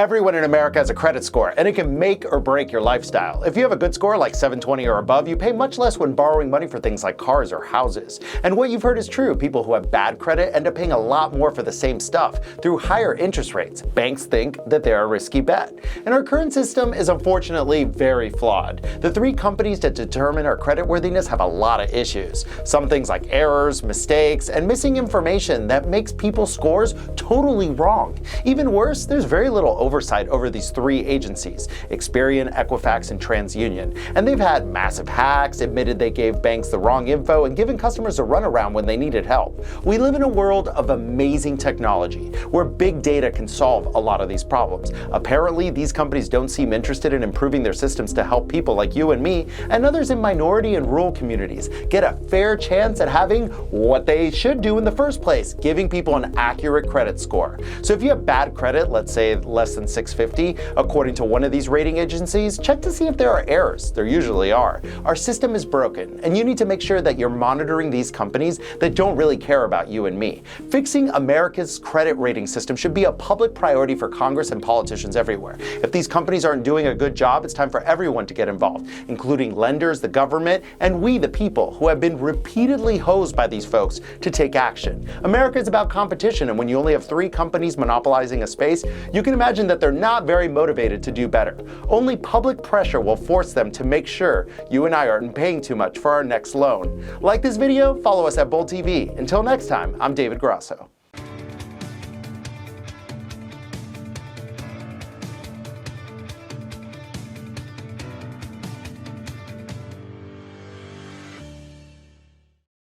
Everyone in America has a credit score, and it can make or break your lifestyle. If you have a good score like 720 or above, you pay much less when borrowing money for things like cars or houses. And what you've heard is true. People who have bad credit end up paying a lot more for the same stuff through higher interest rates. Banks think that they're a risky bet. And our current system is unfortunately very flawed. The three companies that determine our creditworthiness have a lot of issues. Some things like errors, mistakes, and missing information that makes people's scores totally wrong. Even worse, there's very little oversight over these three agencies, Experian, Equifax, and TransUnion. And they've had massive hacks, admitted they gave banks the wrong info, and given customers a runaround when they needed help. We live in a world of amazing technology, where big data can solve a lot of these problems. Apparently, these companies don't seem interested in improving their systems to help people like you and me, and others in minority and rural communities get a fair chance at having what they should do in the first place, giving people an accurate credit score. So if you have bad credit, let's say less than 650, according to one of these rating agencies, check to see if there are errors. There usually are. Our system is broken, and you need to make sure that you're monitoring these companies that don't really care about you and me. Fixing America's credit rating system should be a public priority for Congress and politicians everywhere. If these companies aren't doing a good job, it's time for everyone to get involved, including lenders, the government, and we, the people, who have been repeatedly hosed by these folks to take action. America is about competition, and when you only have three companies monopolizing a space, you can imagine that they're not very motivated to do better. Only public pressure will force them to make sure you and I aren't paying too much for our next loan. Like this video, follow us at Bold TV. Until next time, I'm David Grasso.